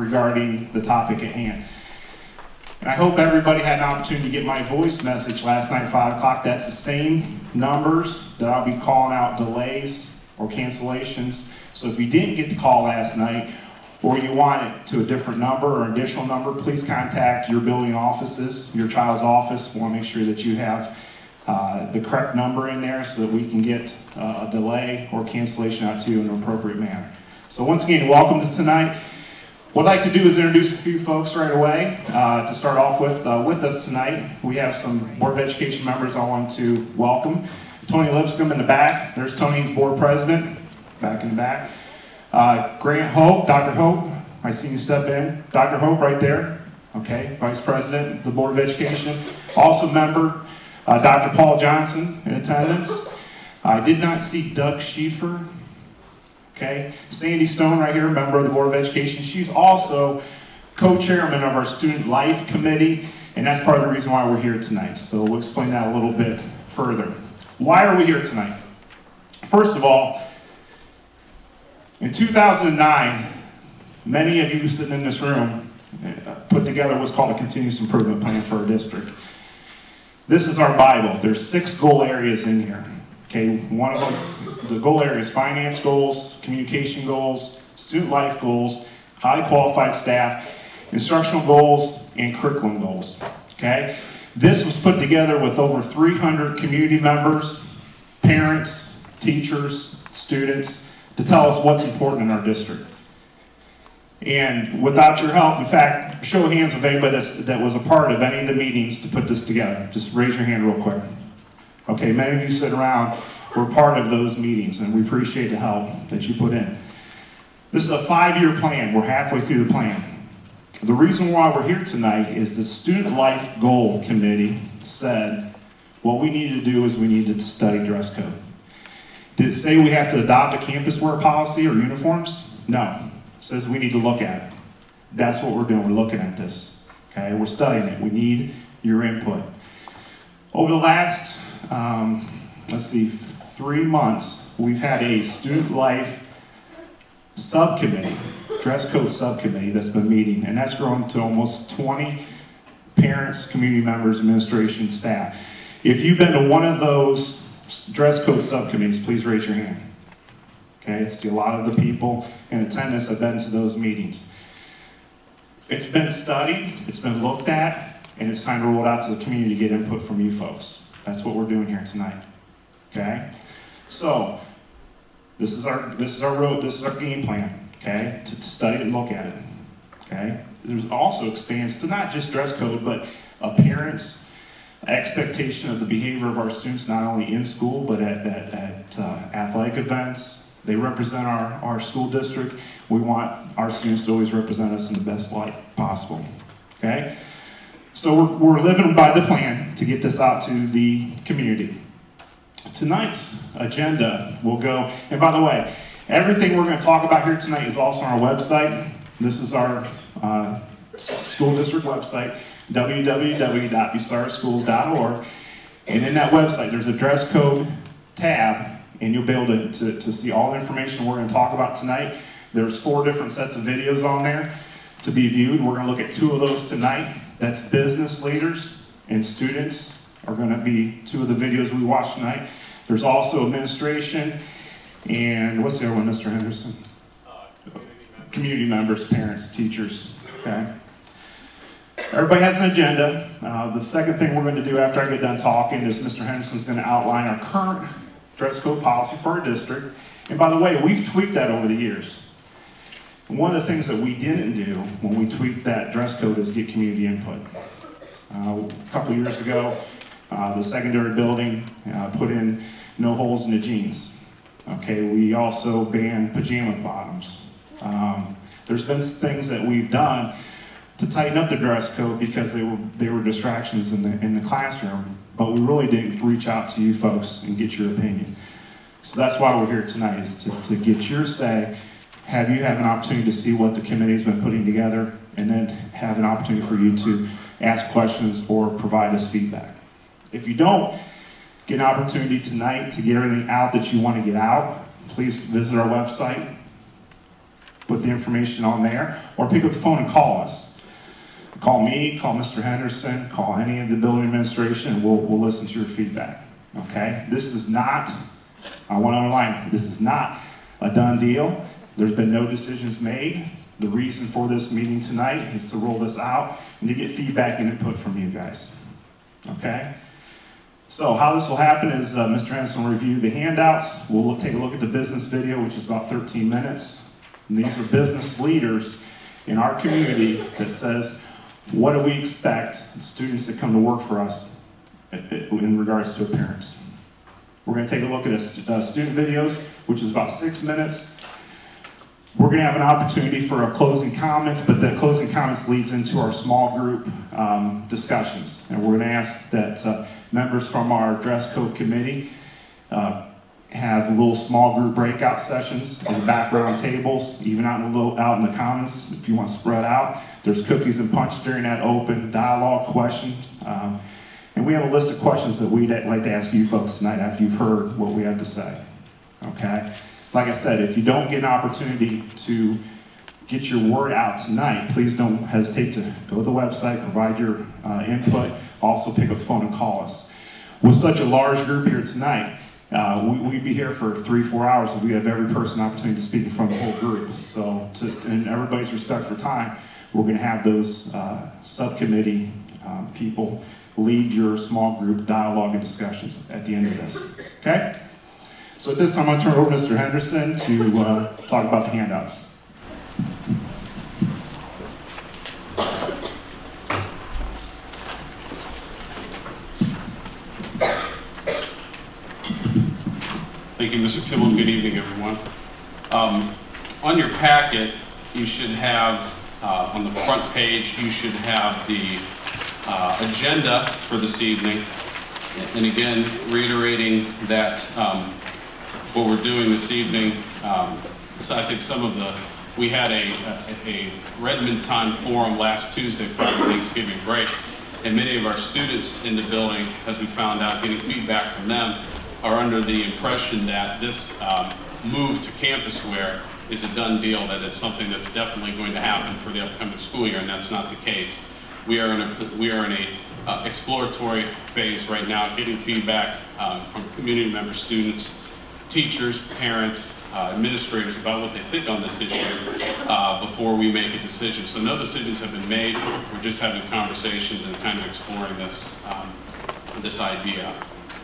regarding the topic at hand. And I hope everybody had an opportunity to get my voice message last night at 5 o'clock. That's the same numbers that I'll be calling out delays or cancellations. So if you didn't get the call last night, or you want it to a different number or additional number, please contact your building offices, your child's office. We want to make sure that you have the correct number in there so that we can get a delay or cancellation out to you in an appropriate manner. So once again, welcome to tonight. What I'd like to do is introduce a few folks right away. To start off with us tonight, we have some Board of Education members I want to welcome. Tony Lipscomb in the back. There's Tony's board president, back in the back. Grant Hope, Dr. Hope, I see you step in. Dr. Hope right there, okay, Vice President of the Board of Education. Also member, Dr. Paul Johnson in attendance. I did not see Doug Schieffer, okay. Sandy Stone right here, member of the Board of Education. She's also co-chairman of our Student Life Committee, and that's part of the reason why we're here tonight. So we'll explain that a little bit further. Why are we here tonight? First of all, in 2009, many of you sitting in this room put together what's called a continuous improvement plan for our district. This is our Bible. There's 6 goal areas in here. Okay, one of them, the goal area is finance goals, communication goals, student life goals, highly qualified staff, instructional goals, and curriculum goals. Okay, this was put together with over 300 community members, parents, teachers, students, to tell us what's important in our district. And without your help, in fact, show of hands of anybody that was a part of any of the meetings to put this together. Just raise your hand real quick. Okay, many of you sit around, were part of those meetings, and we appreciate the help that you put in. This is a 5-year plan. We're halfway through the plan. The reason why we're here tonight is the Student Life Goal Committee said what we need to do is we need to study dress code. Did it say we have to adopt a campus wear policy or uniforms? No. It says we need to look at it. That's what we're doing. We're looking at this. Okay, we're studying it. We need your input. Over the last, 3 months, we've had a student life subcommittee, dress code subcommittee that's been meeting, and that's grown to almost 20 parents, community members, administration, staff. If you've been to one of those dress code subcommittees, please raise your hand. Okay, I see a lot of the people in attendance have been to those meetings. It's been studied, it's been looked at, and it's time to roll it out to the community to get input from you folks. That's what we're doing here tonight. Okay? So, this is our game plan, okay? To study and look at it. Okay? There's also expands to not just dress code, but appearance, expectation of the behavior of our students, not only in school, but at athletic events. They represent our school district. We want our students to always represent us in the best light possible. Okay? So we're living by the plan to get this out to the community. Tonight's agenda will go, and by the way, everything we're going to talk about here tonight is also on our website. This is our school district website, www.bucyrusschools.org, and in that website there's a dress code tab, and you'll be able to see all the information we're going to talk about tonight. There's 4 different sets of videos on there to be viewed. We're going to look at 2 of those tonight. That's business leaders and students are going to be 2 of the videos we watch tonight. There's also administration and what's the other one, Mr. Henderson? Community members, parents, teachers. Okay. Everybody has an agenda. The second thing we're going to do after I get done talking is Mr. Henderson's going to outline our current dress code policy for our district. And by the way, we've tweaked that over the years. And one of the things that we didn't do when we tweaked that dress code is get community input. A couple years ago, the secondary building put in no holes in the jeans. Okay, we also banned pajama bottoms. There's been things that we've done to tighten up the dress code because they were distractions in the classroom, but we really didn't reach out to you folks and get your opinion. So that's why we're here tonight, is to get your say, have you have an opportunity to see what the committee's been putting together, and then have an opportunity for you to ask questions or provide us feedback. If you don't get an opportunity tonight to get everything out that you want to get out, please visit our website, put the information on there, or pick up the phone and call us. Call me, call Mr. Henderson, call any of the building administration, and we'll listen to your feedback, okay? This is not, I want to underline, this is not a done deal. There's been no decisions made. The reason for this meeting tonight is to roll this out and to get feedback and input from you guys, okay? So how this will happen is Mr. Henderson will review the handouts. We'll take a look at the business video, which is about 13 minutes. And these are business leaders in our community that says, what do we expect students that come to work for us in regards to appearance? We're going to take a look at student videos, which is about 6 minutes. We're going to have an opportunity for a closing comments, but the closing comments leads into our small group discussions. And we're going to ask that members from our dress code committee have little small group breakout sessions in the background tables, even out in the commons if you want to spread out. There's cookies and punch during that open dialogue questions. And we have a list of questions that we'd like to ask you folks tonight after you've heard what we have to say. Okay? Like I said, if you don't get an opportunity to get your word out tonight, please don't hesitate to go to the website, provide your input, also pick up the phone and call us. With such a large group here tonight, we'd be here for 3-4 hours if we have every person an opportunity to speak in front of the whole group. So, in everybody's respect for time, we're going to have those subcommittee people lead your small group dialogue and discussions at the end of this. Okay? So at this time, I'm going to turn it over to Mr. Henderson to talk about the handouts. Thank you, Mr. Kimmel. Good evening, everyone. On your packet, you should have, on the front page, you should have the agenda for this evening. And again, reiterating that what we're doing this evening, so I think some of we had a Redmond Time forum last Tuesday for the Thanksgiving break, and many of our students in the building, as we found out, getting feedback from them, are under the impression that this move to campus wear is a done deal, that it's something that's definitely going to happen for the upcoming school year, and that's not the case. We are in a exploratory phase right now, getting feedback from community member students, teachers, parents, administrators about what they think on this issue before we make a decision. So no decisions have been made. We're just having conversations and kind of exploring this, this idea.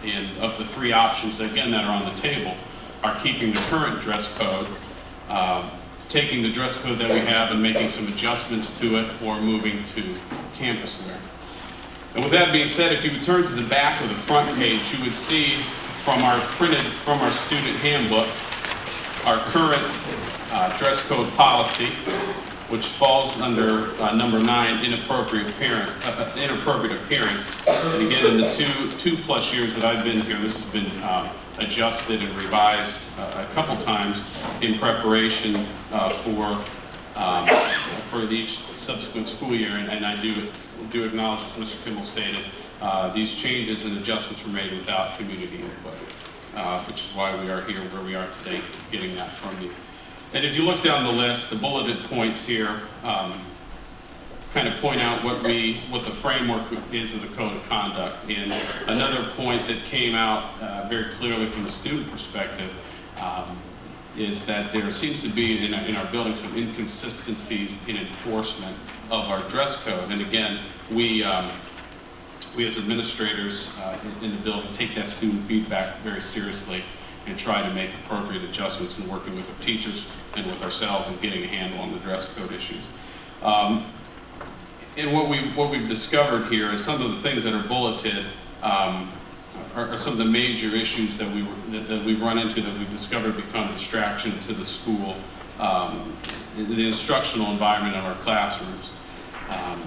And of the 3 options, again, that are on the table, are keeping the current dress code, taking the dress code that we have and making some adjustments to it, or moving to campus wear. And with that being said, if you would turn to the back of the front page, you would see from our student handbook, our current dress code policy, which falls under number 9, inappropriate appearance. And again, in the two plus years that I've been here, this has been adjusted and revised a couple times in preparation for each subsequent school year. And I do acknowledge, as Mr. Kimmel stated, these changes and adjustments were made without community input, which is why we are here where we are today, getting that from you. And if you look down the list, the bulleted points here kind of point out what the framework is of the Code of Conduct. And another point that came out very clearly from the student perspective is that there seems to be in our building some inconsistencies in enforcement of our dress code. And again, we as administrators in the building take that student feedback very seriously and try to make appropriate adjustments in working with the teachers and with ourselves and getting a handle on the dress code issues. And what we've discovered here is some of the things that are bulleted are some of the major issues that we've run into, that we've discovered become distraction to the school, the instructional environment of our classrooms.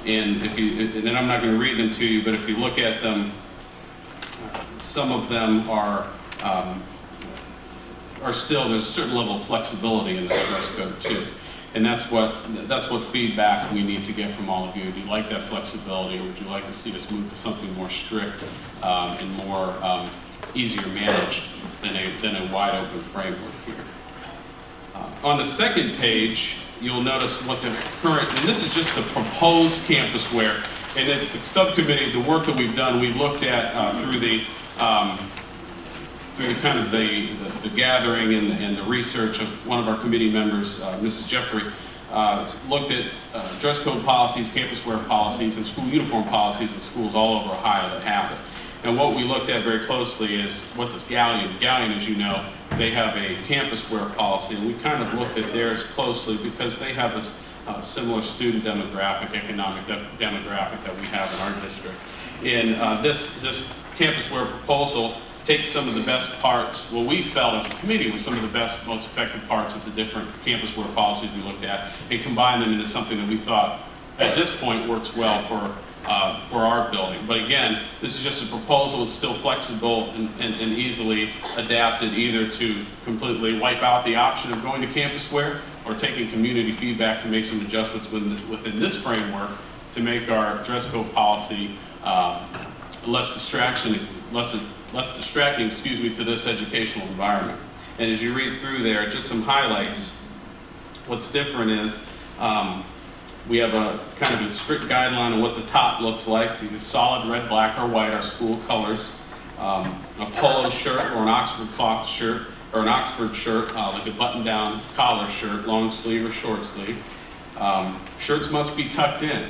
And and I'm not going to read them to you, but if you look at them, some of them are still, there's a certain level of flexibility in the dress code too. And that's what feedback we need to get from all of you. Do you like that flexibility, or would you like to see us move to something more strict and more easier managed than a wide open framework here? On the second page, you'll notice what the current, and this is just the proposed campus wear, and it's the subcommittee, the work that we've done, we've looked at through the kind of the gathering and the research of one of our committee members, Mrs. Jeffrey, looked at dress code policies, campus wear policies, and school uniform policies in schools all over Ohio that have it. And what we looked at very closely is what does Galleon, as you know, they have a campus wear policy, and we kind of looked at theirs closely because they have a similar student demographic, economic demographic that we have in our district. And this campus wear proposal takes some of the best parts, what we felt as a committee was some of the best, most effective parts of the different campus wear policies we looked at, and combined them into something that we thought at this point works well for our building. But again, this is just a proposal. It's still flexible and easily adapted either to completely wipe out the option of going to campus wear or taking community feedback to make some adjustments within this framework to make our dress code policy less distracting, to this educational environment. And as you read through there, just some highlights. What's different is we have a kind of a strict guideline on what the top looks like. Either solid red, black, or white, our school colors. A polo shirt or an Oxford cloth shirt, or an Oxford shirt, like a button-down collar shirt, long sleeve or short sleeve. Shirts must be tucked in.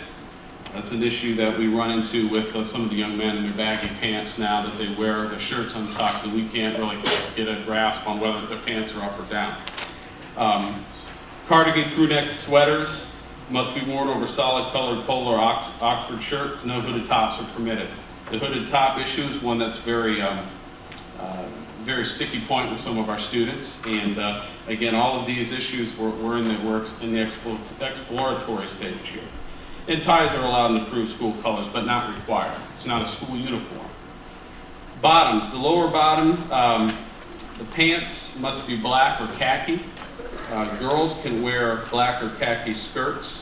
That's an issue that we run into with some of the young men in their baggy pants now, that they wear their shirts untucked, and we can't really get a grasp on whether their pants are up or down. Cardigan crew neck sweaters must be worn over solid colored polo or Oxford shirts. No hooded tops are permitted. The hooded top issue is one that's very sticky point with some of our students. And again, all of these issues we're in the exploratory stage here. And ties are allowed in approved school colors, but not required. It's not a school uniform. Bottoms, the lower bottom, the pants must be black or khaki. Girls can wear black or khaki skirts.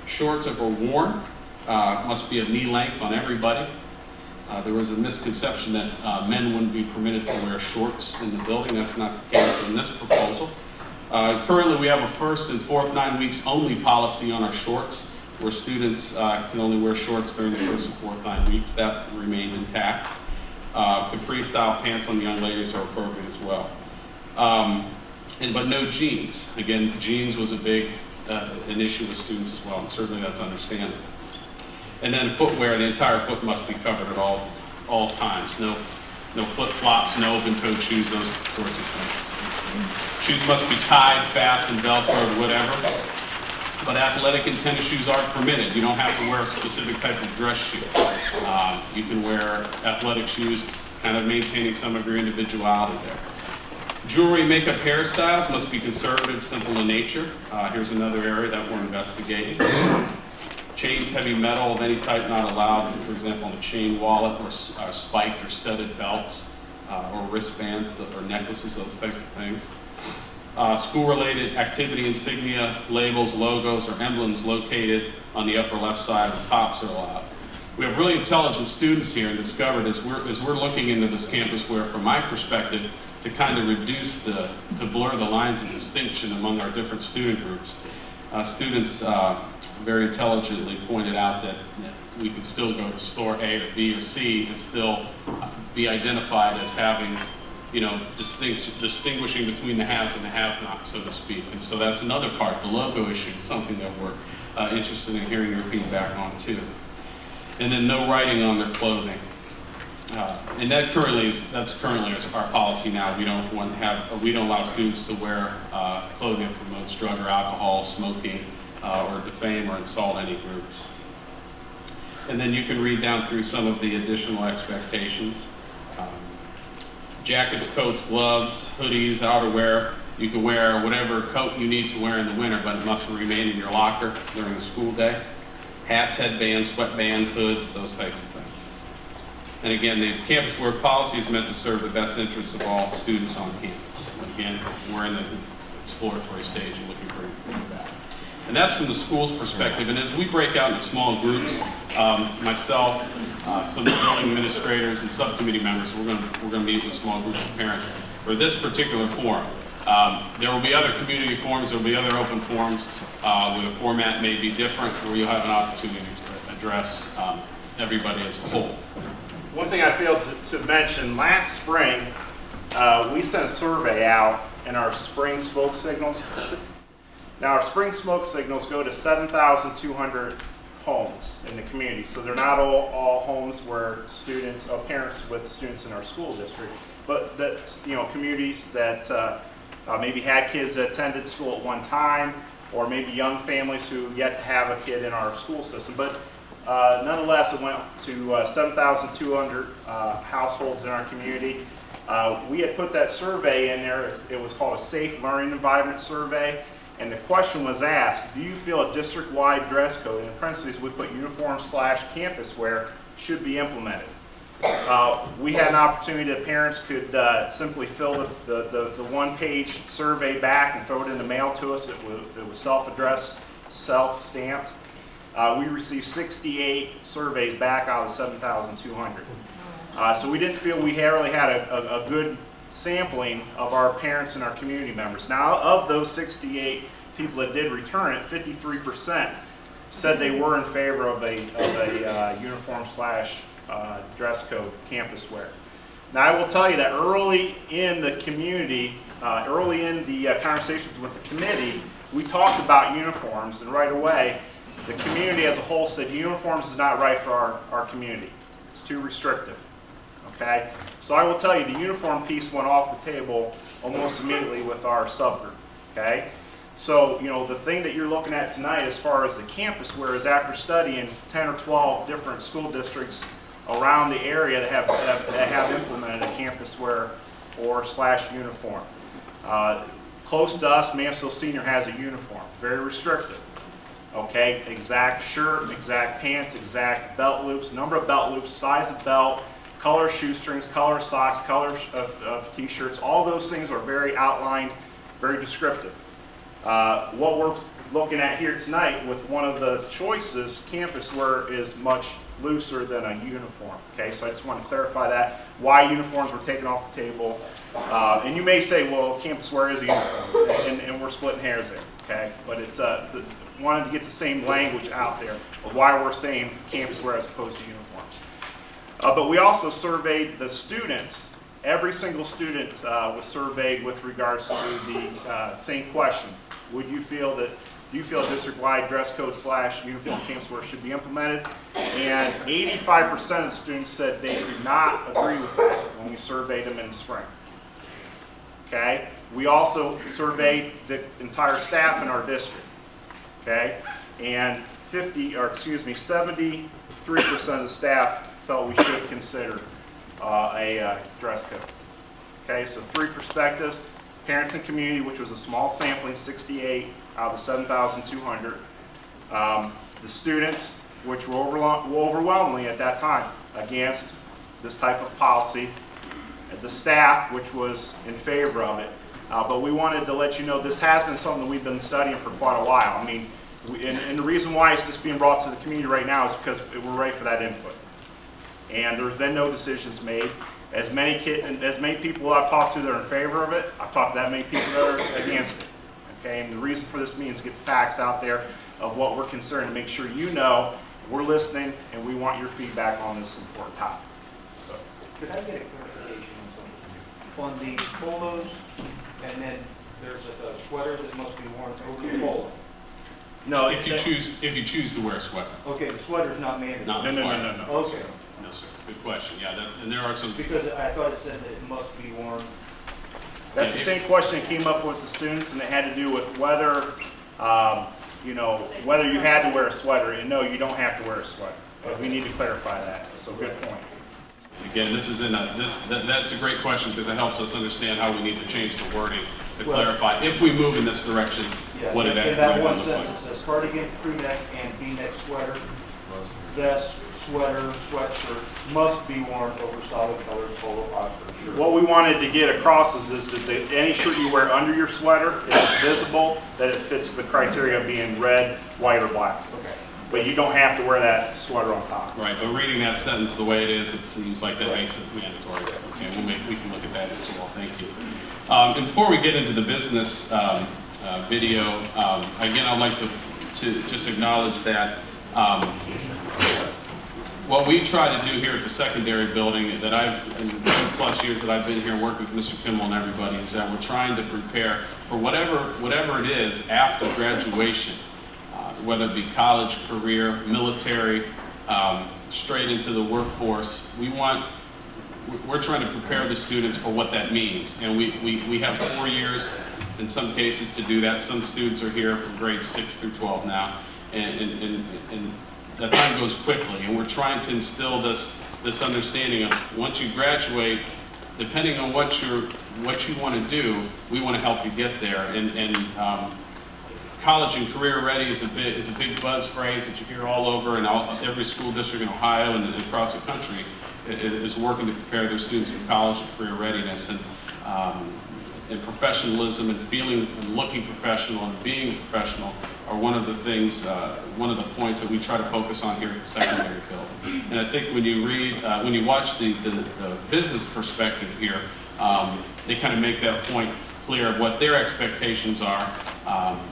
Shorts, if are worn, must be of knee length on everybody. There was a misconception that men wouldn't be permitted to wear shorts in the building. That's not the case in this proposal. Currently, we have a first and fourth 9 weeks only policy on our shorts, where students can only wear shorts during the first and fourth 9 weeks. That remained intact. Capri-style pants on the young ladies are appropriate as well. But no jeans. Again, jeans was a big an issue with students as well, and certainly that's understandable. And then footwear, the entire foot must be covered at all times. No flip-flops, no open-toed shoes, those sorts of things. Shoes must be tied, fastened, velcroed, whatever. But athletic and tennis shoes are permitted. You don't have to wear a specific type of dress shoe. You can wear athletic shoes, kind of maintaining some of your individuality there. Jewelry, makeup, hairstyles must be conservative, simple in nature. Here's another area that we're investigating. Chains, heavy metal of any type not allowed, for example, on a chain wallet or spiked or studded belts or wristbands or necklaces, those types of things. School-related activity insignia, labels, logos, or emblems located on the upper left side of the tops are allowed. We have really intelligent students here and discovered as we're looking into this campus wear, from my perspective, to kind of reduce to blur the lines of distinction among our different student groups. Students very intelligently pointed out that we could still go to store A or B or C and still be identified as having, distinguishing between the haves and the have-nots, so to speak. And so that's another part, the logo issue, something that we're interested in hearing your feedback on too. And then no writing on their clothing. And that's currently our policy now. We don't allow students to wear clothing that promotes drug or alcohol, smoking, or defame or insult any groups. And then you can read down through some of the additional expectations. Jackets, coats, gloves, hoodies, outerwear. You can wear whatever coat you need to wear in the winter, but it must remain in your locker during the school day. Hats, headbands, sweatbands, hoods, those types of things. And again, the campus wear policy is meant to serve the best interests of all students on campus. Again, we're in the exploratory stage and looking for that. And that's from the school's perspective. And as we break out into small groups, myself, some building administrators, and subcommittee members, we're going to meet with small groups of parents for this particular forum. There will be other community forums, there will be other open forums where the format may be different, where you'll have an opportunity to address everybody as a whole. One thing I failed to mention, last spring, we sent a survey out in our spring smoke signals. Now, our spring smoke signals go to 7,200 homes in the community. So they're not all homes where students, parents with students in our school district, but that, you know, communities that maybe had kids that attended school at one time, or maybe young families who yet to have a kid in our school system. But nonetheless, it went to 7,200 households in our community. We had put that survey in there. It was called a Safe Learning Environment Survey. And the question was asked, do you feel a district-wide dress code, in parentheses we put uniform/campus wear, should be implemented? We had an opportunity that parents could simply fill the one-page survey back and throw it in the mail to us. It was self-addressed, self-stamped. We received 68 surveys back out of 7,200. So we didn't feel we really had a good sampling of our parents and our community members. Now, of those 68 people that did return it, 53% said they were in favor of a uniform/dress code campus wear. Now, I will tell you that early in the community, early in the conversations with the committee, we talked about uniforms, and right away, the community as a whole said uniforms is not right for our community. It's too restrictive. Okay? So I will tell you, the uniform piece went off the table almost immediately with our subgroup. Okay? So, you know, the thing that you're looking at tonight as far as the campus wear is after studying 10 or 12 different school districts around the area that have implemented a campus wear or /uniform. Close to us, Mansfield Senior has a uniform, very restrictive. Okay, exact shirt, exact pants, exact belt loops, number of belt loops, size of belt, color shoestrings, color socks, color of t-shirts, all those things are very outlined, very descriptive. What we're looking at here tonight with one of the choices, campus wear, is much looser than a uniform. Okay, so I just want to clarify that, why uniforms were taken off the table. And you may say, well, campus wear is a uniform, and we're splitting hairs there. Okay, but it wanted to get the same language out there of why we're saying campus wear as opposed to uniforms. But we also surveyed the students. Every single student was surveyed with regards to the same question. Do you feel a district-wide dress code /uniform campus wear should be implemented? And 85% of the students said they did not agree with that when we surveyed them in the spring. Okay? We also surveyed the entire staff in our district. Okay? And 73% of the staff felt we should consider a dress code. Okay, so 3 perspectives: parents and community, which was a small sampling, 68 out of 7,200. The students, which were overwhelmingly at that time against this type of policy. The staff, which was in favor of it. But we wanted to let you know this has been something that we've been studying for quite a while. I mean, and the reason why it's just being brought to the community right now is because we're ready for that input. And there's been no decisions made. As many people I've talked to that are in favor of it, I've talked to that many people that are against it. Okay, and the reason for this meeting is to get the facts out there of what we're concerned, to make sure you know we're listening and we want your feedback on this important topic. So, could I get a clarification on something? On the polos, and then there's a sweater that must be worn over the polo. No, if you choose to wear a sweater. Okay, the sweater's not mandatory. No. Okay. No, sir. Good question. Yeah, and there are some. Because I thought it said that it must be worn. That's the same question that came up with the students, and it had to do with whether, whether you had to wear a sweater. And no, you don't have to wear a sweater. But we need to clarify that. So good point. Again, that's a great question because it helps us understand how we need to change the wording to clarify if we move in this direction. Yeah, what it actually actually looks looks like. like. It says cardigan, crew neck, and V-neck sweater, vest, sweater, sweatshirt must be worn over solid colored polo Oxford shirt. What we wanted to get across is that any shirt you wear under your sweater, if it's visible, that it fits the criteria of being red, white, or black. Okay. But you don't have to wear that sweater on top. Right, but reading that sentence the way it is, it seems like that makes it mandatory. Okay, we can look at that as well. Thank you. And before we get into the business video, again, I'd like to just acknowledge that what we try to do here at the secondary building, that in the 2+ years that I've been here working with Mr. Kimmel and everybody, is that we're trying to prepare for whatever it is after graduation, whether it be college, career, military, straight into the workforce. We're trying to prepare the students for what that means. And we have 4 years in some cases to do that. Some students are here from grades 6 through 12 now. And that time goes quickly, and we're trying to instill this understanding of once you graduate, depending on what you want to do, we want to help you get there. And college and career ready is a big buzz phrase that you hear all over, and every school district in Ohio and across the country is working to prepare their students for college and career readiness. And professionalism and feeling and looking professional and being professional are one of the things, one of the points that we try to focus on here at the secondary building. And I think when you watch the business perspective here, they kind of make that point clear of what their expectations are.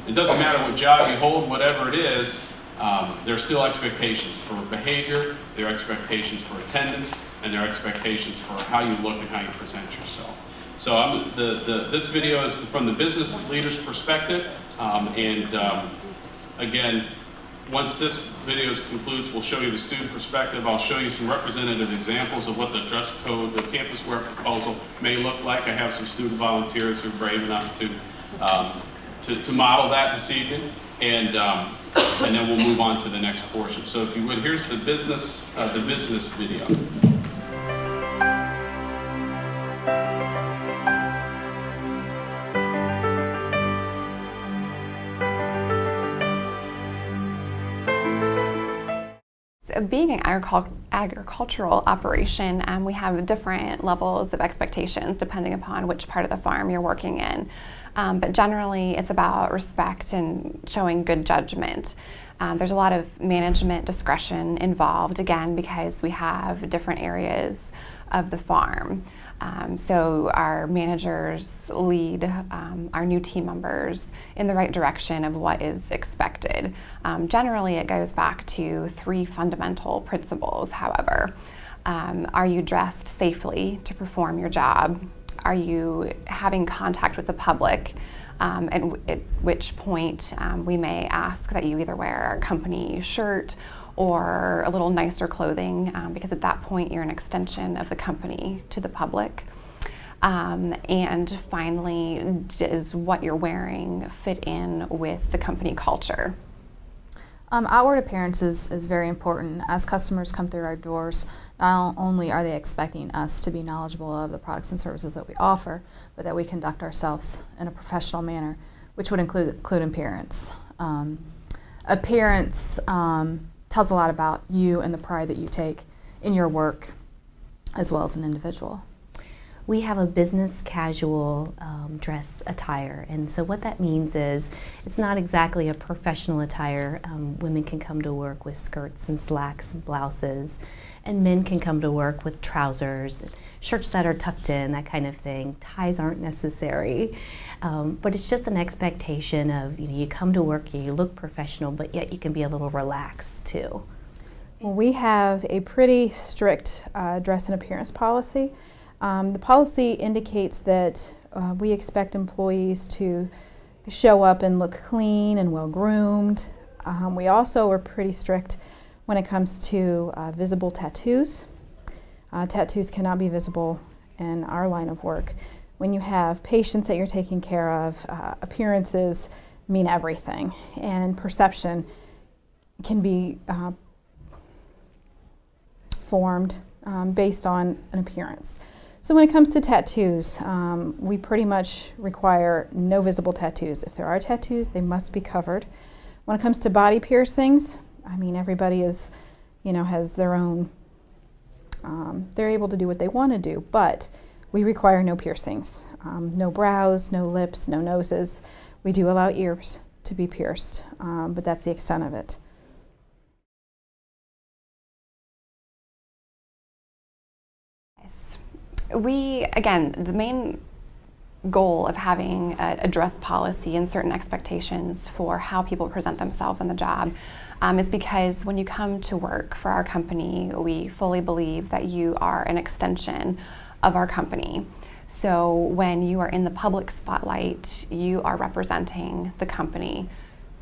It doesn't matter what job you hold, whatever it is, there's still expectations for behavior, there are expectations for attendance, and there are expectations for how you look and how you present yourself. So this video is from the business leader's perspective, again, once this video concludes, we'll show you the student perspective. I'll show you some representative examples of what the dress code, the campus wear proposal may look like. I have some student volunteers who are brave enough to model that this evening, and then we'll move on to the next portion. So if you would, here's the business video. Being an agricultural operation, we have different levels of expectations depending upon which part of the farm you're working in. But generally, it's about respect and showing good judgment. There's a lot of management discretion involved, again, because we have different areas of the farm. So our managers lead our new team members in the right direction of what is expected. Generally, it goes back to 3 fundamental principles, however. Are you dressed safely to perform your job? Are you having contact with the public? At which point we may ask that you either wear a company shirt or a little nicer clothing, because at that point you're an extension of the company to the public. And finally, does what you're wearing fit in with the company culture? Outward appearance is very important. As customers come through our doors, not only are they expecting us to be knowledgeable of the products and services that we offer, but that we conduct ourselves in a professional manner, which would include appearance. Appearance tells a lot about you and the pride that you take in your work as well as an individual. We have a business casual dress attire, and so what that means is it's not exactly a professional attire. Women can come to work with skirts and slacks and blouses, and men can come to work with trousers, shirts that are tucked in, that kind of thing. Ties aren't necessary, but it's just an expectation of, you come to work, you look professional, but yet you can be a little relaxed too. Well, we have a pretty strict dress and appearance policy. The policy indicates that we expect employees to show up and look clean and well groomed. We also are pretty strict when it comes to visible tattoos. Tattoos cannot be visible in our line of work. When you have patients that you're taking care of, appearances mean everything, and perception can be formed based on an appearance. So when it comes to tattoos, we pretty much require no visible tattoos. If there are tattoos, they must be covered. When it comes to body piercings, I mean, everybody is, has their own, they're able to do what they want to do, but we require no piercings. No brows, no lips, no noses. We do allow ears to be pierced, but that's the extent of it. We, again, the main goal of having a dress policy and certain expectations for how people present themselves on the job is because when you come to work for our company, we fully believe that you are an extension of our company. So when you are in the public spotlight, you are representing the company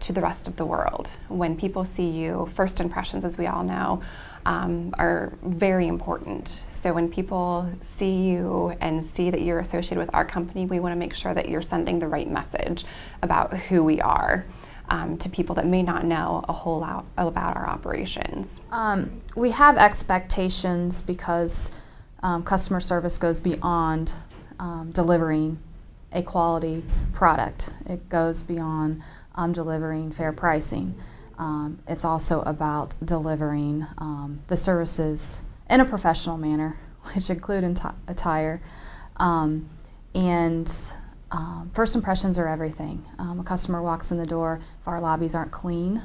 to the rest of the world. When people see you, first impressions, as we all know, are very important. So when people see you and see that you're associated with our company, we want to make sure that you're sending the right message about who we are to people that may not know a whole lot about our operations. We have expectations because customer service goes beyond delivering a quality product. It goes beyond delivering fair pricing. It's also about delivering the services in a professional manner, which include attire. First impressions are everything. A customer walks in the door, if our lobbies aren't clean,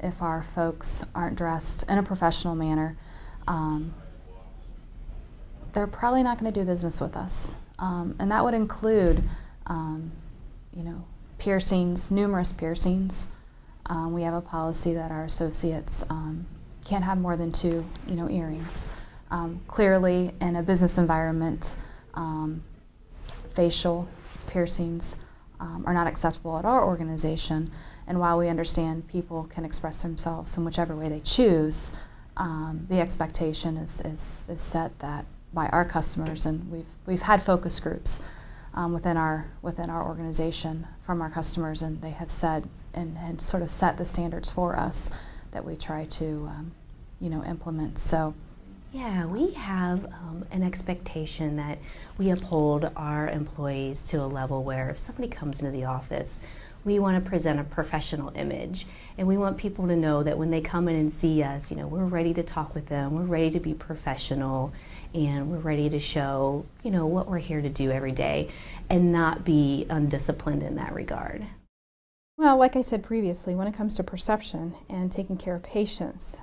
if our folks aren't dressed in a professional manner, they're probably not going to do business with us. And that would include, piercings, numerous piercings. We have a policy that our associates can't have more than 2, earrings. Clearly, in a business environment, facial piercings are not acceptable at our organization. And while we understand people can express themselves in whichever way they choose, the expectation is set that by our customers, and we've had focus groups within our organization from our customers, and they have said and sort of set the standards for us that we try to implement. So yeah, we have an expectation that we uphold our employees to a level where if somebody comes into the office, we want to present a professional image, and we want people to know that when they come in and see us, we're ready to talk with them, we're ready to be professional, and we're ready to show, what we're here to do every day and not be undisciplined in that regard. Well, like I said previously, when it comes to perception and taking care of patients,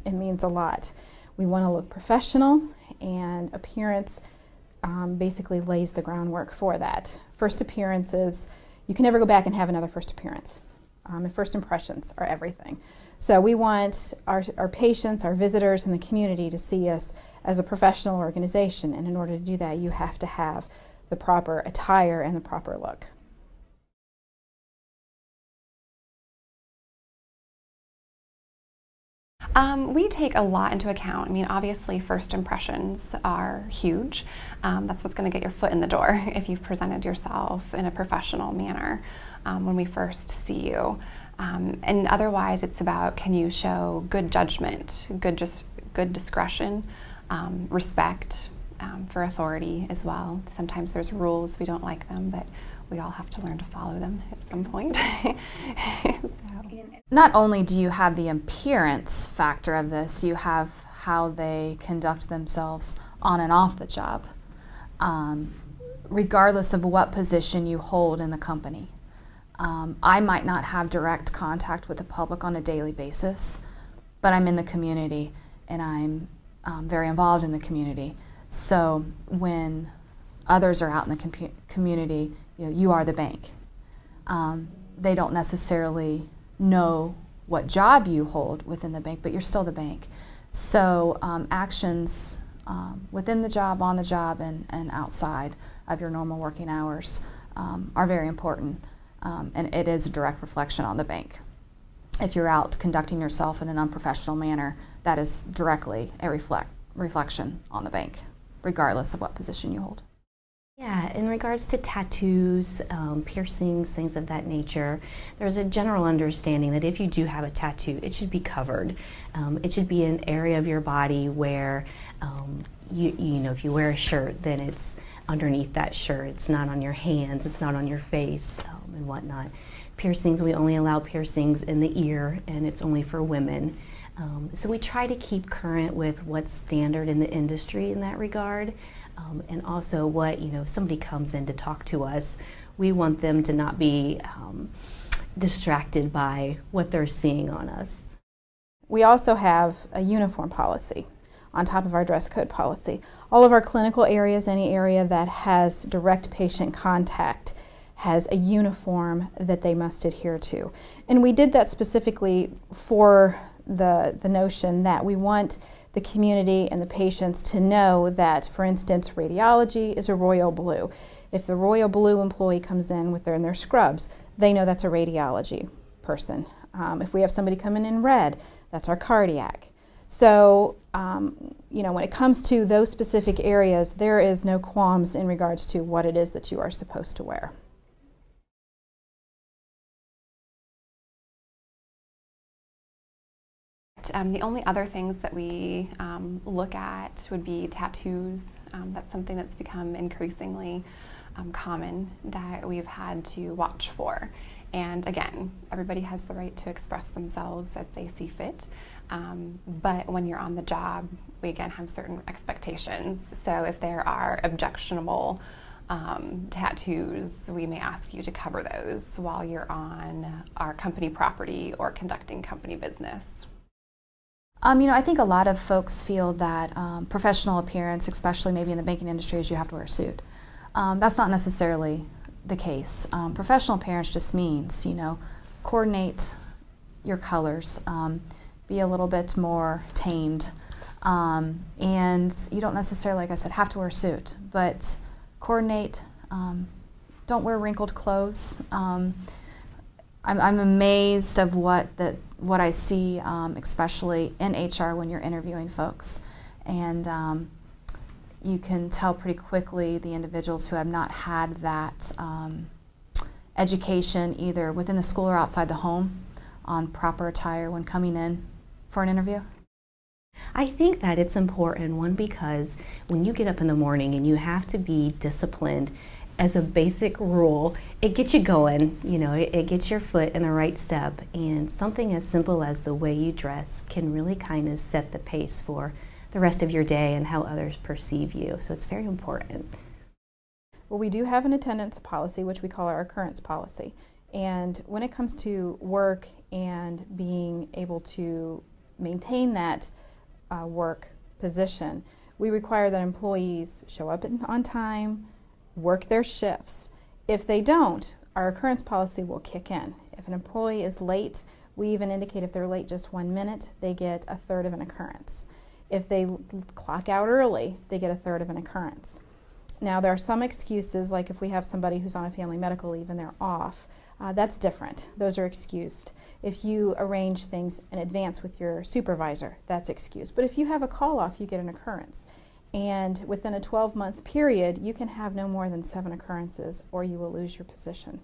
it means a lot. We want to look professional, and appearance basically lays the groundwork for that. First appearances, you can never go back and have another first appearance. And first impressions are everything. So we want our patients, our visitors, and the community to see us as a professional organization. And in order to do that, you have to have the proper attire and the proper look. We take a lot into account. I mean, obviously, first impressions are huge. That's what's going to get your foot in the door if you've presented yourself in a professional manner when we first see you. And otherwise, it's about, can you show good judgment, good discretion, respect for authority as well. Sometimes there's rules, we don't like them, but we all have to learn to follow them at some point. Not only do you have the appearance factor of this, you have how they conduct themselves on and off the job, regardless of what position you hold in the company. I might not have direct contact with the public on a daily basis, but I'm in the community and I'm very involved in the community. So when others are out in the community, you are the bank. They don't necessarily know what job you hold within the bank, but you're still the bank. So actions within the job, on the job, and outside of your normal working hours are very important. And it is a direct reflection on the bank. If you're out conducting yourself in an unprofessional manner, that is directly a reflection on the bank, regardless of what position you hold. Yeah, in regards to tattoos, piercings, things of that nature, there's a general understanding that if you do have a tattoo, it should be covered. It should be an area of your body where, if you wear a shirt, then it's underneath that shirt. It's not on your hands, it's not on your face, and whatnot. Piercings, we only allow piercings in the ear, and it's only for women. So we try to keep current with what's standard in the industry in that regard. And also what, if somebody comes in to talk to us, we want them to not be distracted by what they're seeing on us. We also have a uniform policy. on top of our dress code policy. All of our clinical areas, any area that has direct patient contact, has a uniform that they must adhere to. And we did that specifically for the notion that we want the community and the patients to know that, for instance, radiology is a royal blue. If the royal blue employee comes in with their scrubs, they know that's a radiology person. If we have somebody coming in red, that's our cardiac. So, you know, when it comes to those specific areas, there is no qualms in regards to what it is that you are supposed to wear. The only other things that we look at would be tattoos. That's something that's become increasingly common that we've had to watch for. And again, everybody has the right to express themselves as they see fit. But when you're on the job, we again have certain expectations. So if there are objectionable tattoos, we may ask you to cover those while you're on our company property or conducting company business. You know, I think a lot of folks feel that professional appearance, especially maybe in the banking industry, is you have to wear a suit. That's not necessarily the case. Professional appearance just means, you know, coordinate your colors, be a little bit more tamed, and you don't necessarily, like I said, have to wear a suit, but coordinate. Don't wear wrinkled clothes. I'm amazed of what I see, especially in HR when you're interviewing folks, and you can tell pretty quickly the individuals who have not had that education either within the school or outside the home on proper attire when coming in for an interview. I think that it's important, one, because when you get up in the morning and you have to be disciplined, as a basic rule, it gets you going, you know, it gets your foot in the right step, and something as simple as the way you dress can really kind of set the pace for the rest of your day and how others perceive you, so it's very important. Well, we do have an attendance policy, which we call our occurrence policy, and when it comes to work and being able to maintain that work position, we require that employees show up on time, work their shifts. If they don't, our occurrence policy will kick in. If an employee is late, we even indicate if they're late just 1 minute, they get a third of an occurrence. If they clock out early, they get a third of an occurrence. Now, there are some excuses, like if we have somebody who's on a family medical leave and they're off, that's different. Those are excused. If you arrange things in advance with your supervisor, that's excused. But if you have a call off, you get an occurrence. And within a 12-month period, you can have no more than 7 occurrences or you will lose your position.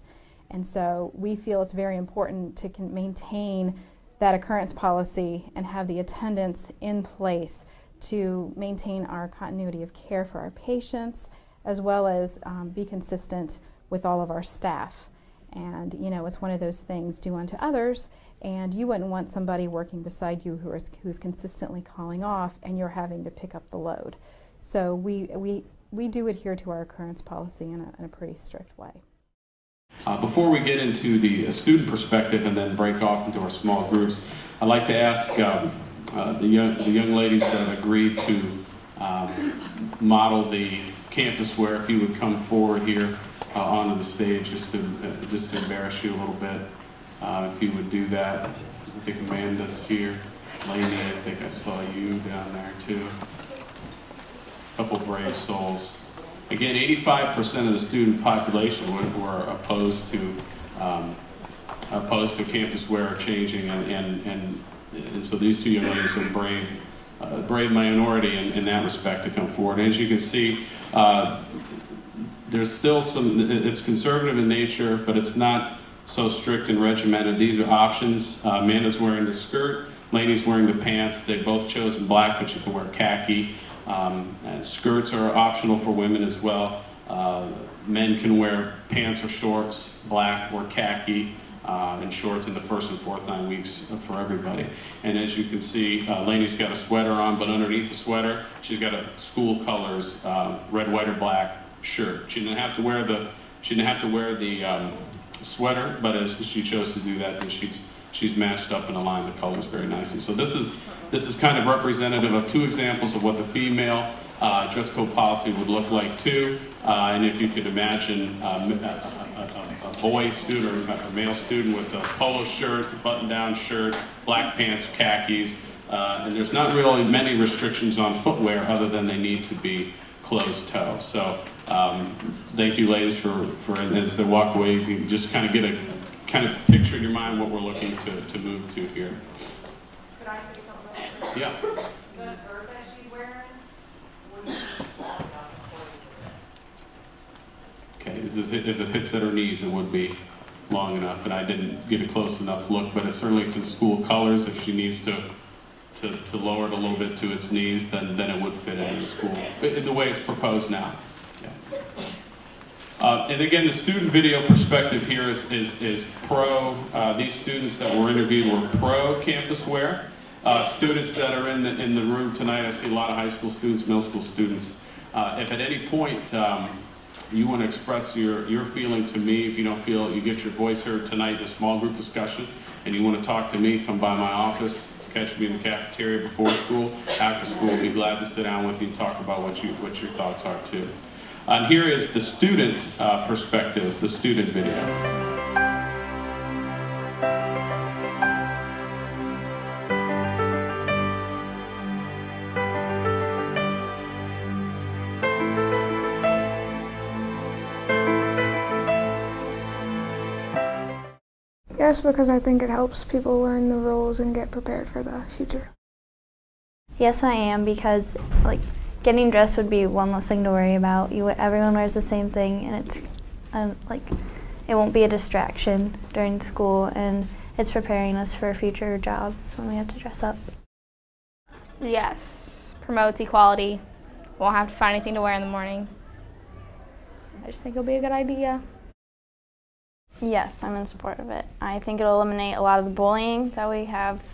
And so we feel it's very important to maintain that occurrence policy and have the attendance in place to maintain our continuity of care for our patients, as well as be consistent with all of our staff. And you know, it's one of those things, do unto others, and you wouldn't want somebody working beside you who's consistently calling off and you're having to pick up the load. So we do adhere to our occurrence policy in a pretty strict way. Before we get into the student perspective and then break off into our small groups, I'd like to ask the young ladies that have agreed to model the campus wear, if you would come forward here onto the stage just to embarrass you a little bit. If you would do that. I think Amanda's here. Lainey, I think I saw you down there too. A couple brave souls. Again, 85% of the student population were opposed to campus wear changing, and so these two young ladies were brave minority in that respect to come forward. And as you can see, there's still it's conservative in nature, but it's not so strict and regimented. These are options. Amanda's wearing the skirt, Lainey's wearing the pants. They've both chosen black, but you can wear khaki. And skirts are optional for women as well. Men can wear pants or shorts, black or khaki, and shorts in the first and fourth 9 weeks for everybody. And as you can see, Lainey's got a sweater on, but underneath the sweater, she's got a school colors, red, white, or black shirt. She didn't have to wear the sweater, but as she chose to do that, then she's she's matched up and aligned the colors very nicely. So this is kind of representative of 2 examples of what the female dress code policy would look like too. And if you could imagine a boy student or a male student with a polo shirt, button-down shirt, black pants, khakis, and there's not really many restrictions on footwear other than they need to be closed toe. So thank you ladies for as they walk away, you can just kind of get a picture in your mind what we're looking to move to here. Could I say something? Yeah. The skirt that she's wearing, would she walk out the Okay, if it hits at her knees, it would be long enough, and I didn't get a close enough look, but certainly it's in school colors. If she needs to lower it a little bit to its knees, then it would fit into school, in the way it's proposed now. Yeah. And again, the student video perspective here is pro. These students that were interviewed were pro campus wear. Students that are in the room tonight, I see a lot of high school students, middle school students. If at any point you want to express your feeling to me, if you don't feel you get your voice heard tonight in a small group discussion, and you want to talk to me, come by my office, catch me in the cafeteria before school, after school. I'll be glad to sit down with you and talk about what your thoughts are too. And here is the student perspective, the student video. Yes, because I think it helps people learn the rules and get prepared for the future. Yes, I am, because getting dressed would be one less thing to worry about. Everyone wears the same thing, and it's it won't be a distraction during school, and it's preparing us for future jobs when we have to dress up. Yes, promotes equality. Won't have to find anything to wear in the morning. I just think it'll be a good idea. Yes, I'm in support of it. I think it'll eliminate a lot of the bullying that we have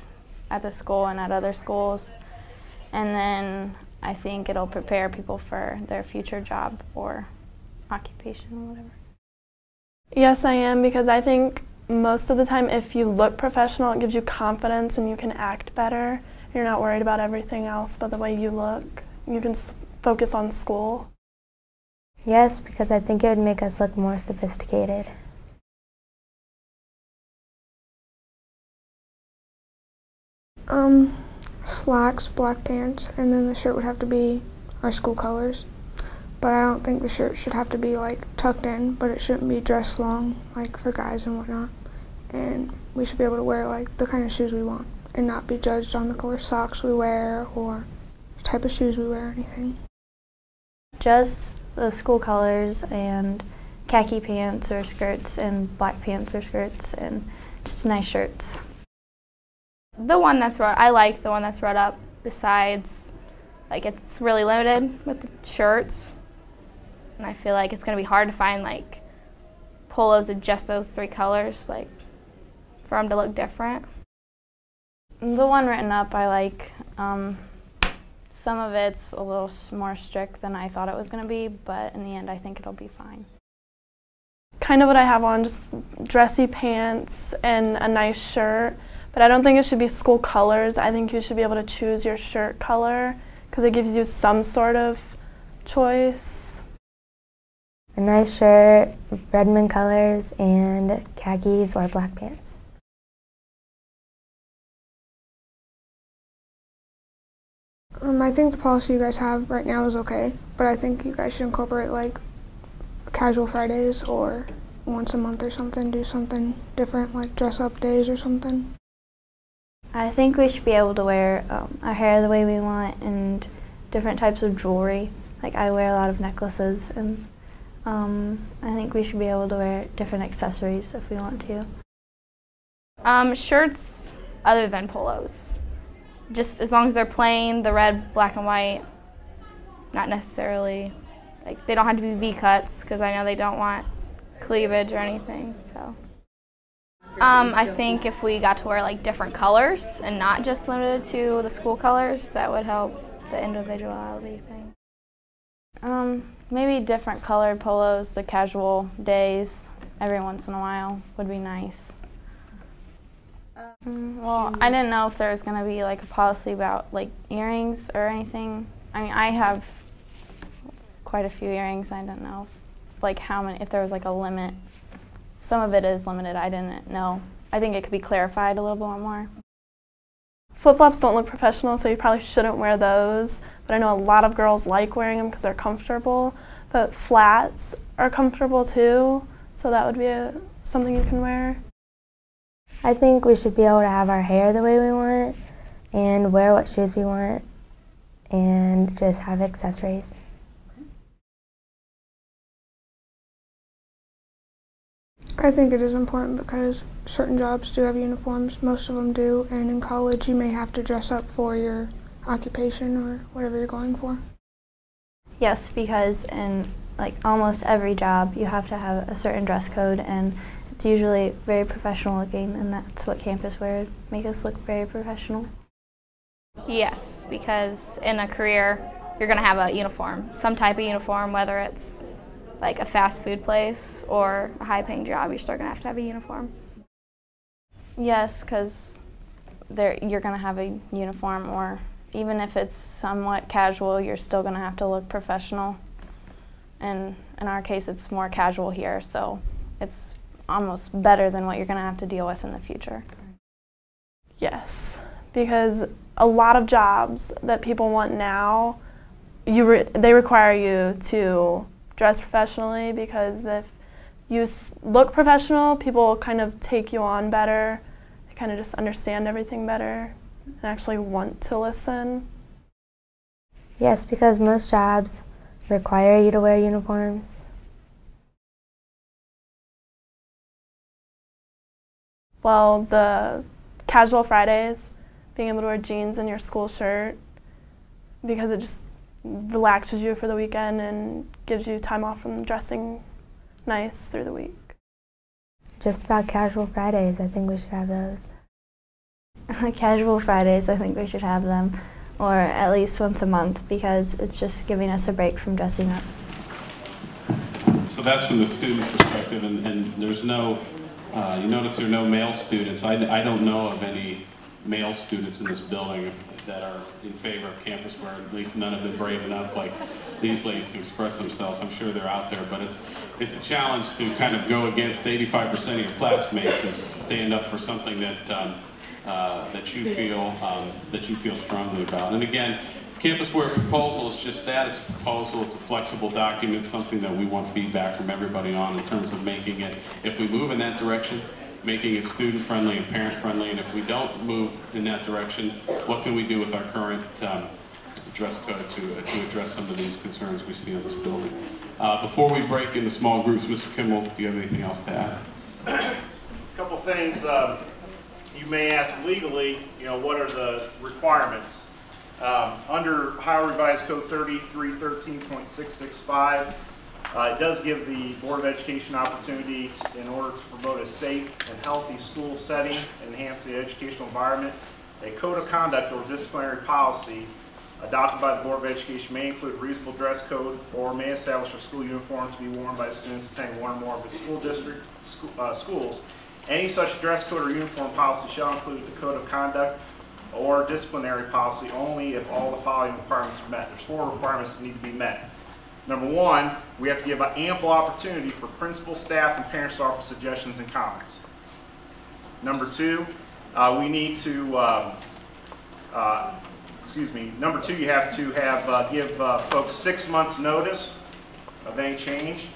at the school and at other schools. And then I think it'll prepare people for their future job or occupation or whatever. Yes, I am, because I think most of the time if you look professional, it gives you confidence and you can act better. You're not worried about everything else but the way you look. You can focus on school. Yes, because I think it would make us look more sophisticated. Slacks, black pants, and then the shirt would have to be our school colors. But I don't think the shirt should have to be tucked in, but it shouldn't be dressed long, for guys and whatnot. And we should be able to wear the kind of shoes we want and not be judged on the color socks we wear or the type of shoes we wear or anything. Just the school colors and khaki pants or skirts and black pants or skirts and just nice shirts. The one that's I like the one that's red up. Besides, it's really limited with the shirts, and I feel like it's gonna be hard to find polos of just those 3 colors, for them to look different. The one written up I like. Some of it's a little more strict than I thought it was gonna be, but in the end I think it'll be fine. Kind of what I have on, just dressy pants and a nice shirt. But I don't think it should be school colors. I think you should be able to choose your shirt color because it gives you some sort of choice. A nice shirt, Redmond colors, and khakis or black pants. I think the policy you guys have right now is okay, but I think you guys should incorporate casual Fridays or once a month or something, do something different like dress up days or something. I think we should be able to wear our hair the way we want and different types of jewelry. I wear a lot of necklaces, and I think we should be able to wear different accessories if we want to. Shirts other than polos. Just as long as they're plain, the red, black, and white. Not necessarily, they don't have to be V-cuts because I know they don't want cleavage or anything, so. I think if we got to wear different colors and not just limited to the school colors, that would help the individuality thing. Maybe different colored polos, the casual days, every once in a while would be nice. Well, I didn't know if there was going to be like a policy about like earrings or anything. I mean, I have quite a few earrings. I didn't know like how many, if there was like a limit. Some of it is limited. I didn't know. I think it could be clarified a little bit more. Flip-flops don't look professional, so you probably shouldn't wear those. But I know a lot of girls like wearing them because they're comfortable. But flats are comfortable too, so that would be something you can wear. I think we should be able to have our hair the way we want and wear what shoes we want and just have accessories. I think it is important because certain jobs do have uniforms, most of them do, and in college you may have to dress up for your occupation or whatever you're going for. Yes, because in like almost every job you have to have a certain dress code, and it's usually very professional looking, and that's what campus wear make us look very professional. Yes, because in a career you're going to have a uniform, some type of uniform, whether it's like a fast food place or a high-paying job, you're still going to have a uniform. Yes, because you're going to have a uniform, or even if it's somewhat casual, you're still going to have to look professional. And in our case, it's more casual here, so it's almost better than what you're going to have to deal with in the future. Yes, because a lot of jobs that people want now, they require you to dress professionally, because if you look professional, people kind of take you on better. They kind of just understand everything better and actually want to listen. Yes, because most jobs require you to wear uniforms. Well, the casual Fridays, being able to wear jeans and your school shirt, because it just relaxes you for the weekend and gives you time off from dressing nice through the week. Just about casual Fridays, I think we should have those. Casual Fridays, I think we should have them, or at least once a month, because it's just giving us a break from dressing up. So that's from the student perspective, and there's no, you notice there are no male students. I don't know of any male students in this building that are in favor of campus wear. At least none have been brave enough like these ladies to express themselves. I'm sure they're out there, but it's a challenge to kind of go against 85% of your classmates and stand up for something that that you feel strongly about. And again, campus wear proposal is just that. It's a proposal. It's a flexible document, something that we want feedback from everybody on in terms of making it, if we move in that direction, making it student-friendly and parent-friendly, and if we don't move in that direction, what can we do with our current dress code to address some of these concerns we see in this building? Before we break into small groups, Mr. Kimball, do you have anything else to add? A couple things. You may ask legally, what are the requirements? Under Ohio Revised Code 3313.665, it does give the Board of Education opportunity in order to promote a safe and healthy school setting, enhance the educational environment. A code of conduct or disciplinary policy adopted by the Board of Education may include a reasonable dress code or may establish a school uniform to be worn by students attending one or more of the school district schools. Any such dress code or uniform policy shall include the code of conduct or disciplinary policy only if all the following requirements are met. There's 4 requirements that need to be met. Number 1, we have to give ample opportunity for principal, staff, and parents to offer suggestions and comments. Number 2, we need to, Number 2, you have to give folks 6 months notice of any change.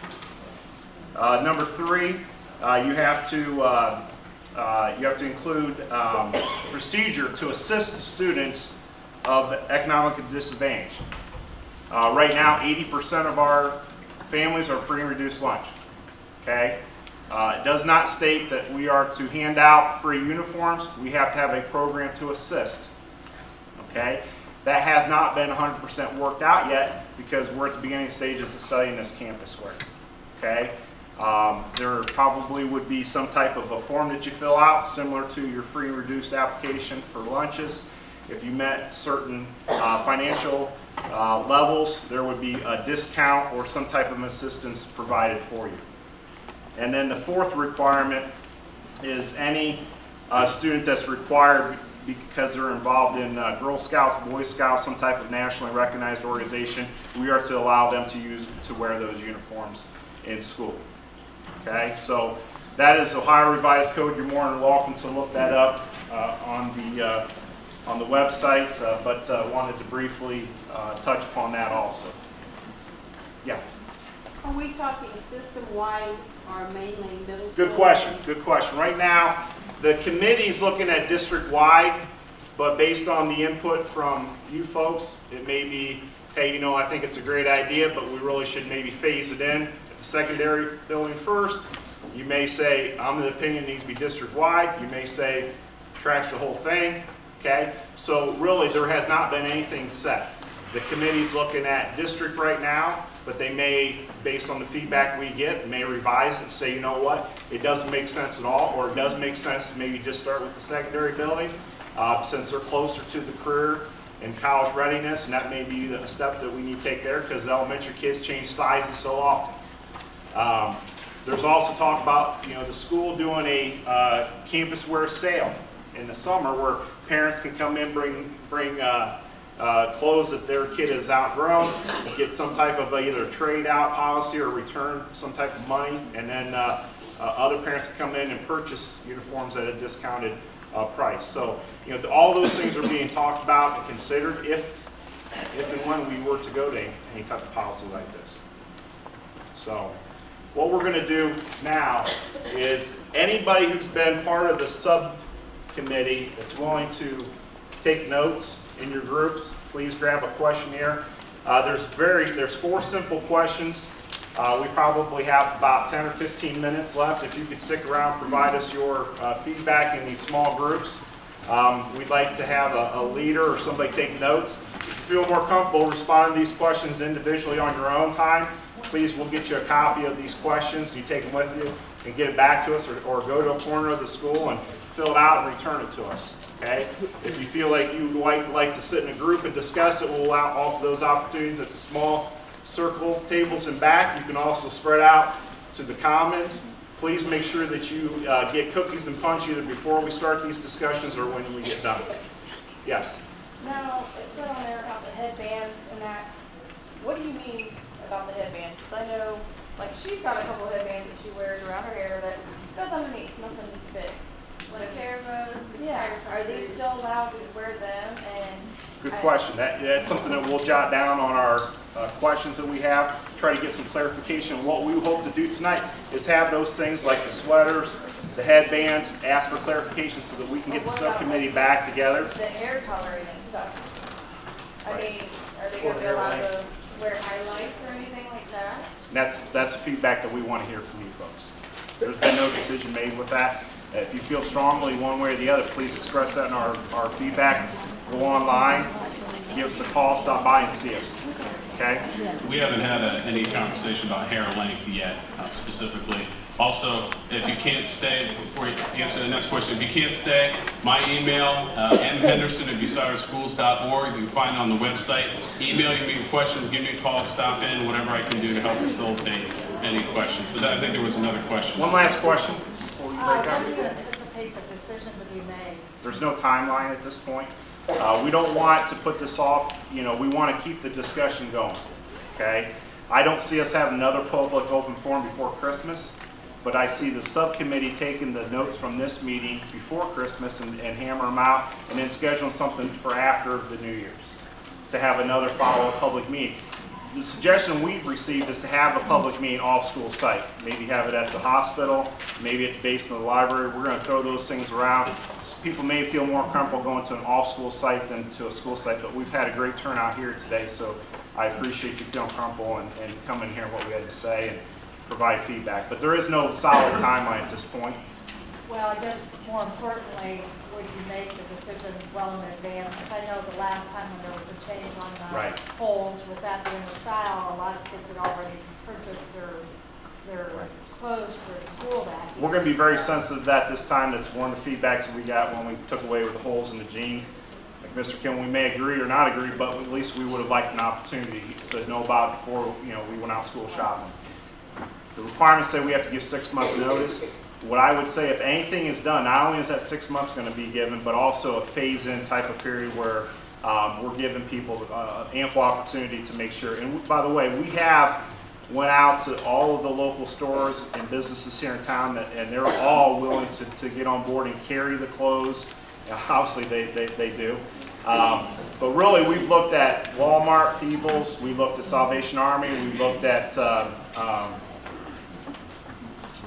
Number 3, you have to include procedure to assist students of economic disadvantage. Right now, 80% of our families are free and reduced lunch. Okay, it does not state that we are to hand out free uniforms. We have to have a program to assist. Okay, that has not been 100% worked out yet because we're at the beginning stages of studying this campus wear. Okay. There probably would be some type of a form that you fill out similar to your free and reduced application for lunches. If you met certain financial levels, there would be a discount or some type of assistance provided for you. And then the 4th requirement is any a student that's required because they're involved in Girl Scouts, Boy Scouts, some type of nationally recognized organization, we are to allow them to wear those uniforms in school. Okay, so that is Ohio Revised Code. You're more than welcome to look that up on the website, but wanted to briefly touch upon that also. Yeah. Are we talking system-wide or mainly middle school? Good question. Good question. Right now, the committee's looking at district-wide, but based on the input from you folks, it may be, hey, you know, I think it's a great idea, but we really should maybe phase it in at the secondary building first. You may say, I'm of the opinion it needs to be district-wide. You may say, trash the whole thing. Okay? So really, there has not been anything set. The committee's looking at district right now, but they may, based on the feedback we get, may revise it and say, you know what, it doesn't make sense at all, or it does make sense to maybe just start with the secondary building, since they're closer to the career and college readiness, and that may be a step that we need to take there, because the elementary kids change sizes so often. There's also talk about, you know, the school doing a campus wear sale in the summer, where parents can come in, bring clothes that their kid has outgrown, get some type of either trade out policy or return some type of money, and then other parents can come in and purchase uniforms at a discounted price. So, you know, all those things are being talked about and considered if and when we were to go to any type of policy like this. So, what we're going to do now is anybody who's been part of the subcommittee that's willing to take notes in your groups, please grab a questionnaire. There's 4 simple questions. We probably have about 10 or 15 minutes left. If you could stick around, provide us your feedback in these small groups. We'd like to have a leader or somebody take notes. If you feel more comfortable responding to these questions individually on your own time, please, we'll get you a copy of these questions. You take them with you and get it back to us, or go to a corner of the school and fill it out and return it to us. Okay? If you feel like you like to sit in a group and discuss it, we'll offer those opportunities at the small circle tables in back. You can also spread out to the commons. Please make sure that you get cookies and punch either before we start these discussions or when we get done. Yes? Now, it said on there about the headbands and that. What do you mean about the headbands? Because I know, like, she's got a couple of headbands that she wears around her hair that goes underneath, nothing big. Like cameras, yeah. Are they still allowed to wear them? And good question. That's something that we'll jot down on our questions that we have. Try to get some clarification. What we hope to do tonight is have those things like the sweaters, the headbands, ask for clarification so that we can get the subcommittee back together. The hair coloring and stuff. I mean, are they going to be allowed to wear highlights or anything like that? And that's feedback that we want to hear from you folks. There's been no decision made with that. If you feel strongly one way or the other, please express that in our feedback. Go online, give us a call, stop by and see us. Okay? We haven't had any conversation about hair length yet, specifically. Also, if you can't stay, before you answer the next question, if you can't stay, my email, mhenderson@bucyrusschools.org. You can find it on the website. Email me your questions, give me a call, stop in, whatever I can do to help facilitate any questions. But I think there was another question. One last question before we break up. When do you anticipate the decision to be made? There's no timeline at this point. We don't want to put this off. You know, we want to keep the discussion going. Okay? I don't see us having another public open forum before Christmas. But I see the subcommittee taking the notes from this meeting before Christmas and hammer them out, and then scheduling something for after the New Year's to have another follow-up public meeting. The suggestion we've received is to have a public meeting off school site. Maybe have it at the hospital, maybe at the basement of the library. We're going to throw those things around. People may feel more comfortable going to an off-school site than to a school site, but we've had a great turnout here today, so I appreciate you feeling comfortable and coming and hearing what we had to say and provide feedback. But there is no solid timeline at this point. Well, I guess more importantly, would you make the decision well in advance? Because I know the last time when there was a change on the polls, with that being the style, a lot of kids had already purchased their clothes for school that year. We're going to be very sensitive to that this time. That's one of the feedbacks that we got when we took away with the holes in the jeans. Like Mr. Kim, we may agree or not agree, but at least we would have liked an opportunity to know about it before we went out school shopping. The requirements say we have to give 6-month notice. What I would say, if anything is done, not only is that 6 months going to be given, but also a phase-in type of period where we're giving people ample opportunity to make sure. And by the way, we have went out to all of the local stores and businesses here in town, and they're all willing to get on board and carry the clothes. Obviously, they do. But really, we've looked at Walmart, Peebles, we've looked at Salvation Army, we've looked at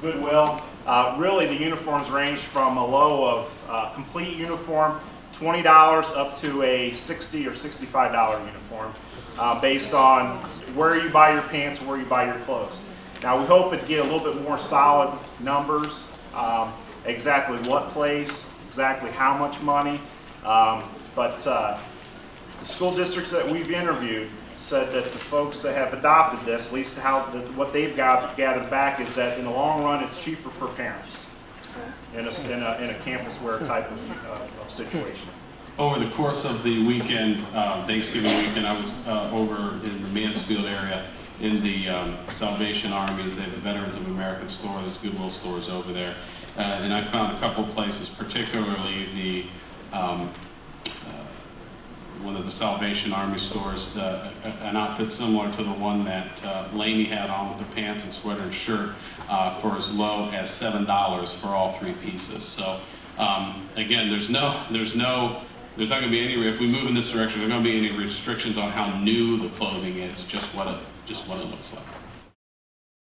Goodwill. Really, the uniforms range from a low of complete uniform, $20 up to a $60 or $65 uniform, based on where you buy your pants, where you buy your clothes. Now, we hope to get a little bit more solid numbers, exactly what place, exactly how much money, but the school districts that we've interviewed said that the folks that have adopted this, at least what they've gathered back, is that in the long run it's cheaper for parents in a campus wear type of situation. Over the course of the weekend, Thanksgiving weekend, I was over in the Mansfield area in the Salvation Armies. They have the Veterans of America store, there's Goodwill stores over there. And I found a couple places, particularly the one of the Salvation Army stores, an outfit similar to the one that Lainey had on with the pants and sweater and shirt for as low as $7 for all 3 pieces. So again, there's not going to be any, if we move in this direction, there's not going to be any restrictions on how new the clothing is, just what it looks like.